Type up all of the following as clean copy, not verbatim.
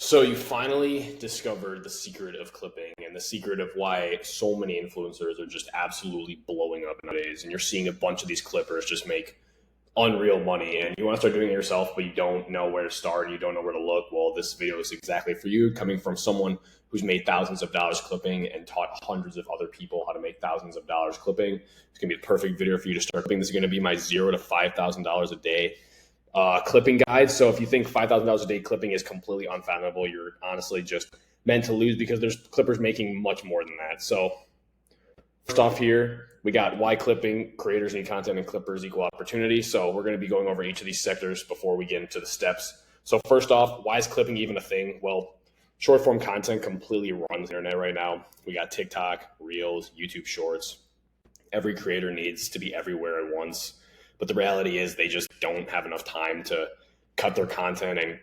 So you finally discovered the secret of clipping and the secret of why so many influencers are just absolutely blowing up nowadays. And you're seeing a bunch of these clippers just make unreal money, and you want to start doing it yourself, but you don't know where to start and you don't know where to look. Well, this video is exactly for you, coming from someone who's made thousands of dollars clipping and taught hundreds of other people how to make thousands of dollars clipping. It's going to be a perfect video for you to start clipping. This is going to be my $0 to $5,000 a day clipping guide. So if you think $5,000 a day clipping is completely unfathomable, you're honestly just meant to lose, because there's clippers making much more than that. So first off here, we got why clipping creators need content and clippers equal opportunity. So we're going to be going over each of these sectors before we get into the steps. So first off, why is clipping even a thing? Well, short form content completely runs the internet right now. We got TikTok, Reels, YouTube Shorts. Every creator needs to be everywhere at once. But the reality is they just don't have enough time to cut their content and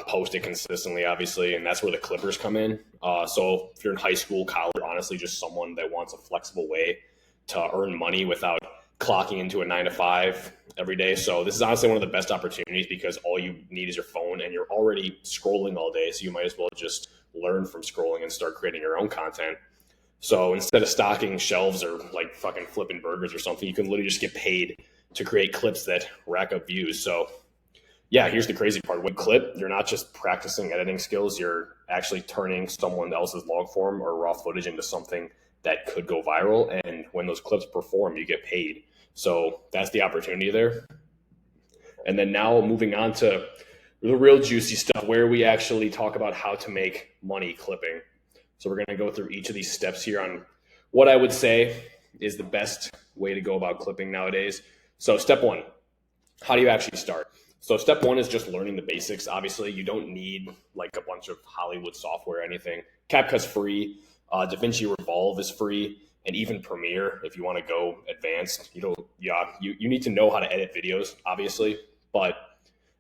post it consistently, obviously. And that's where the clippers come in. So if you're in high school, college, honestly, just someone that wants a flexible way to earn money without clocking into a 9 to 5 every day. So this is honestly one of the best opportunities, because all you need is your phone and you're already scrolling all day. So you might as well just learn from scrolling and start creating your own content. So instead of stocking shelves or like fucking flipping burgers or something, you can literally just get paid to create clips that rack up views. So yeah, here's the crazy part. With clip, you're not just practicing editing skills, you're actually turning someone else's log form or raw footage into something that could go viral. And when those clips perform, you get paid. So that's the opportunity there. And then now moving on to the real juicy stuff, where we actually talk about how to make money clipping. So we're going to go through each of these steps here on what I would say is the best way to go about clipping nowadays. So step one, how do you actually start? So step one is just learning the basics. Obviously, you don't need like a bunch of Hollywood software or anything. CapCut's free. DaVinci Resolve is free. And even Premiere, if you want to go advanced, you need to know how to edit videos, obviously. But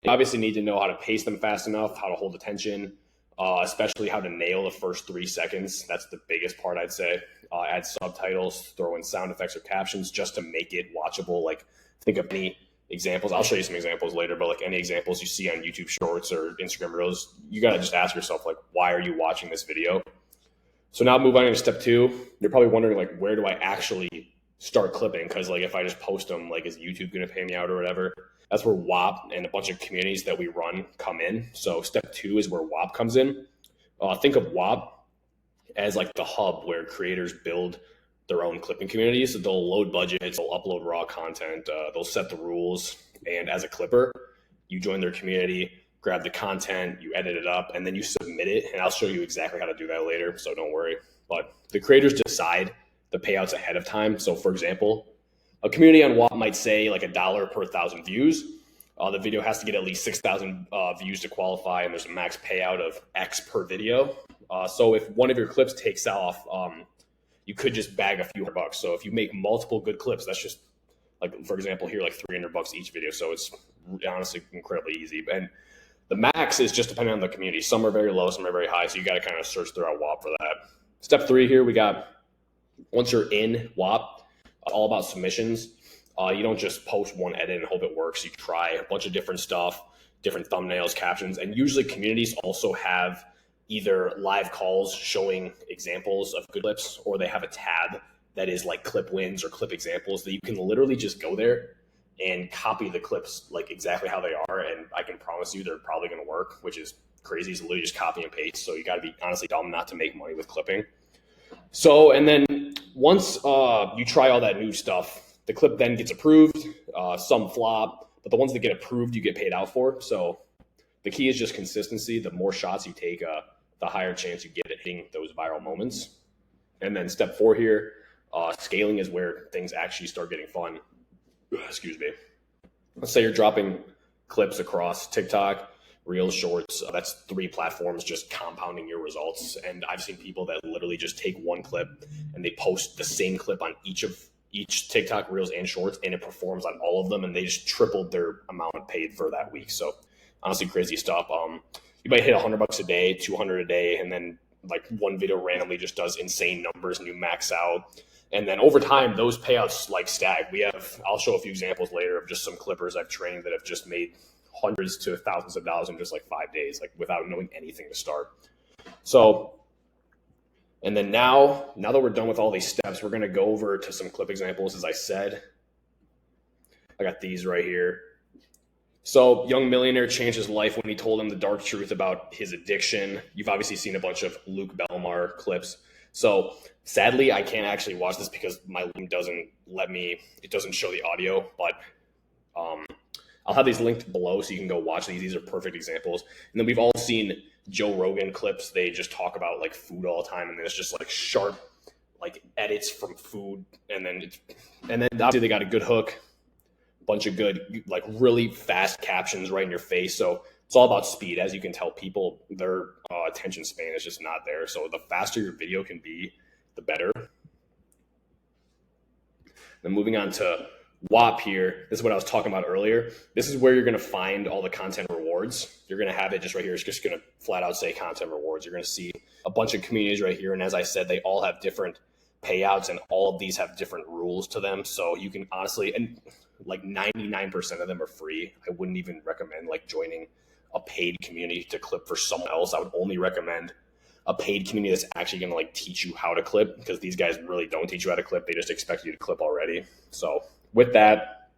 you obviously need to know how to pace them fast enough, how to hold attention, especially how to nail the first 3 seconds. That's the biggest part, I'd say. Add subtitles, throw in sound effects or captions just to make it watchable. Like, think of any examples. I'll show you some examples later, but like any examples you see on YouTube Shorts or Instagram Reels, you got to just ask yourself, like, why are you watching this video? So now move on to step two. You're probably wondering, like, where do I actually start clipping? Because like if I just post them, like, is YouTube going to pay me out or whatever? That's where WAP and a bunch of communities that we run come in. So step two is where WAP comes in. Think of WAP as like the hub where creators build their own clipping communities. So they'll load budgets, they'll upload raw content, they'll set the rules. And as a clipper, you join their community, grab the content, you edit it up, and then you submit it. And I'll show you exactly how to do that later, so don't worry. But the creators decide the payouts ahead of time. So for example, a community on WAP might say like $1 per 1,000 views. The video has to get at least 6,000 views to qualify, and there's a max payout of X per video. So if one of your clips takes off, you could just bag a few $100. So if you make multiple good clips, that's just like, for example, here, like $300 each video. So it's honestly incredibly easy. And the max is just depending on the community. Some are very low, some are very high. So you got to kind of search throughout WAP for that. Step three here, we got, once you're in WAP, all about submissions. You don't just post one edit and hope it works. You try a bunch of different stuff, different thumbnails, captions, and usually communities also have either live calls showing examples of good clips, or they have a tab that is like clip wins or clip examples that you can literally just go there and copy the clips like exactly how they are. And I can promise you they're probably going to work, which is crazy. It's literally just copy and paste. So you got to be honestly dumb not to make money with clipping. So, and then once you try all that new stuff, the clip then gets approved. Some flop, but the ones that get approved, you get paid out for. So the key is just consistency. The more shots you take, the higher chance you get at hitting those viral moments. And then step four here, scaling is where things actually start getting fun. Excuse me. Let's say you're dropping clips across TikTok, Reels, Shorts. That's 3 platforms just compounding your results. And I've seen people that literally just take one clip and they post the same clip on each TikTok, Reels, and Shorts, and it performs on all of them, and they just tripled their amount paid for that week. So honestly, crazy stuff. You might hit $100 a day, 200 a day, and then like one video randomly just does insane numbers and you max out. And then over time, those payouts like stack. I'll show a few examples later of just some clippers I've trained that have just made hundreds to thousands of dollars in just like 5 days, like without knowing anything to start. So, and then now that we're done with all these steps, we're going to go over to some clip examples. As I said, I got these right here. So, young millionaire changed his life when he told him the dark truth about his addiction. You've obviously seen a bunch of Luke Belmar clips. So, sadly, I can't actually watch this because my link doesn't let me, it doesn't show the audio, but I'll have these linked below so you can go watch these. These are perfect examples. And then we've all seen Joe Rogan clips. They just talk about like food all the time, and there's just like sharp like edits from food. And then obviously they got a good hook, bunch of good, like really fast captions right in your face. So it's all about speed. As you can tell, people, their attention span is just not there. So the faster your video can be, the better. Then moving on to WAP here, this is what I was talking about earlier. This is where you're going to find all the content rewards. You're going to have it just right here. It's just going to flat out say content rewards. You're going to see a bunch of communities right here. And as I said, they all have different payouts, and all of these have different rules to them. So you can honestly, and like 99% of them are free. I wouldn't even recommend like joining a paid community to clip for someone else. I would only recommend a paid community that's actually going to like teach you how to clip, because these guys really don't teach you how to clip. They just expect you to clip already. So with that,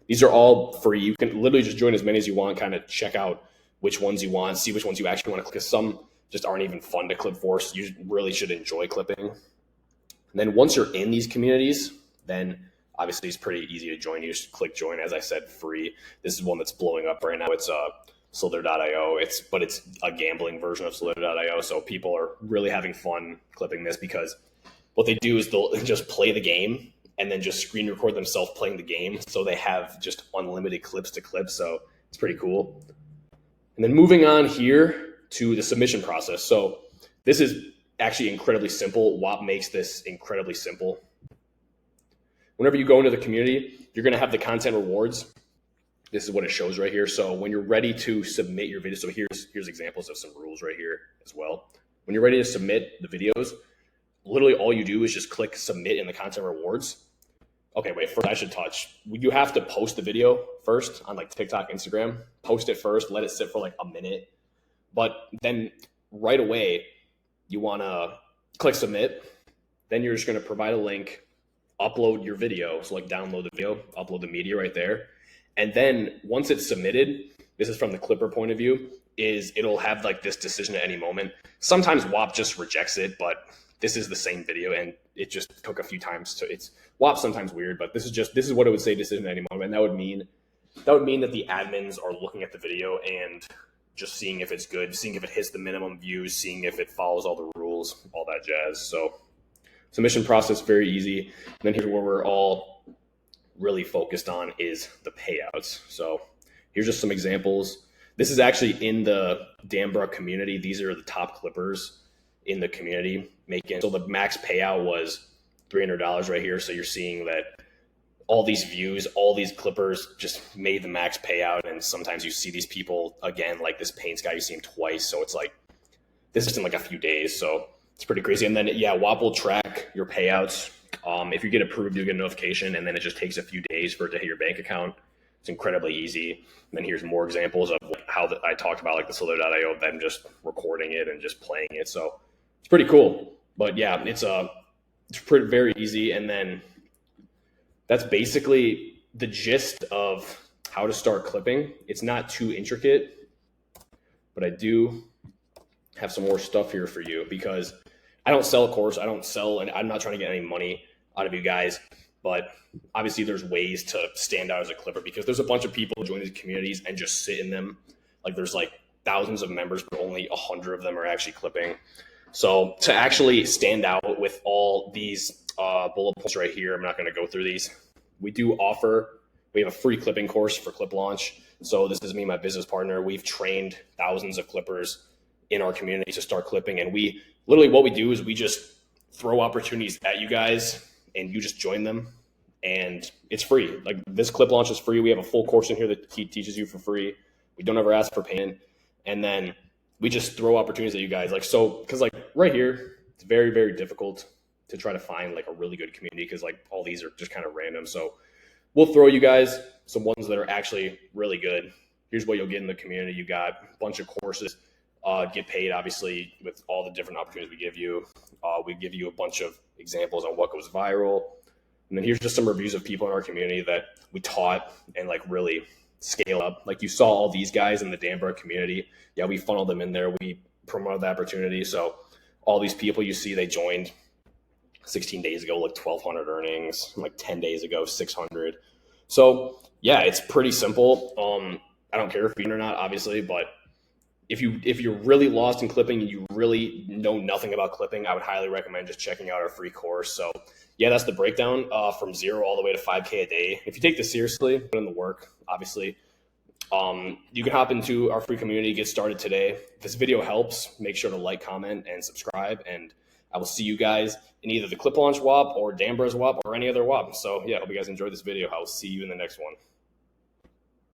these are all free. You can literally just join as many as you want, kind of check out which ones you want, see which ones you actually want to clip, because some just aren't even fun to clip for. So you really should enjoy clipping. And then once you're in these communities, then obviously it's pretty easy to join. You just click join, as I said, free. This is one that's blowing up right now. It's Slither.io. It's a gambling version of Slither.io. So people are really having fun clipping this, because what they do is they'll just play the game and then just screen record themselves playing the game. So they have just unlimited clips to clip. So it's pretty cool. And then moving on here to the submission process. So this is actually incredibly simple. WAP makes this incredibly simple. Whenever you go into the community, you're going to have the content rewards. This is what it shows right here. So when you're ready to submit your video, so here's examples of some rules right here as well. When you're ready to submit the videos, literally all you do is just click submit in the content rewards. Okay, wait, first I should touch. You have to post the video first on like TikTok, Instagram. Post it first, let it sit for like a minute. But then right away, you want to click submit. Then you're just going to provide a link, upload your video. So like download the video, upload the media right there. And then once it's submitted, this is from the clipper point of view, is it'll have like this decision at any moment. Sometimes WAP just rejects it, but this is the same video and it just took a few times to, it's WAP sometimes weird, but this is what it would say, decision at any moment. And that would mean that the admins are looking at the video and just seeing if it's good, seeing if it hits the minimum views, seeing if it follows all the rules, all that jazz. So submission process, very easy. And then here's where we're all really focused on is the payouts. So here's just some examples. This is actually in the Dambra community. These are the top clippers in the community making. So the max payout was $300 right here. So you're seeing that all these views, all these clippers just made the max payout. And sometimes you see these people again, like this Paints guy, you see him twice. So it's like, this is in like a few days. So it's pretty crazy. And then yeah, WAP will track your payouts. If you get approved, you get a notification, and then it just takes a few days for it to hit your bank account. It's incredibly easy. And then here's more examples of how I talked about, like the Slither.io, them just recording it and just playing it. So it's pretty cool. But yeah, it's pretty very easy. And then that's basically the gist of how to start clipping. It's not too intricate, but I do have some more stuff here for you, because I don't sell a course. I don't sell, and I'm not trying to get any money out of you guys. But obviously there's ways to stand out as a clipper, because there's a bunch of people who join these communities and just sit in them. Like there's like thousands of members, but only 100 of them are actually clipping. So to actually stand out with all these bullet points right here, I'm not going to go through these. We have a free clipping course for Clip Launch. So this is me and my business partner. We've trained thousands of clippers in our community to start clipping. And we literally, what we do is we just throw opportunities at you guys and you just join them, and it's free. Like this Clip Launch is free. We have a full course in here that teaches you for free. We don't ever ask for payment. And then we just throw opportunities at you guys. Like, so, cause like right here, it's very, very difficult to try to find like a really good community, cause like all these are just kind of random. So we'll throw you guys some ones that are actually really good. here's what you'll get in the community. You got a bunch of courses, get paid, obviously, with all the different opportunities we give you. We give you a bunch of examples on what goes viral. And then here's just some reviews of people in our community that we taught and like really scale up. Like you saw all these guys in the Danborough community. Yeah, we funneled them in there. We promoted the opportunity. So all these people you see, they joined 16 days ago, like 1,200 earnings, like 10 days ago, 600. So yeah, it's pretty simple. I don't care if you're in or not, obviously, but if you're really lost in clipping and you really know nothing about clipping, I would highly recommend just checking out our free course. So yeah, that's the breakdown from 0 all the way to 5K a day. If you take this seriously, put in the work, obviously, you can hop into our free community, get started today. If this video helps, make sure to like, comment, and subscribe. And I will see you guys in either the Clip Launch WOP or Danborough's WOP or any other WOP. So yeah, I hope you guys enjoyed this video. I will see you in the next one.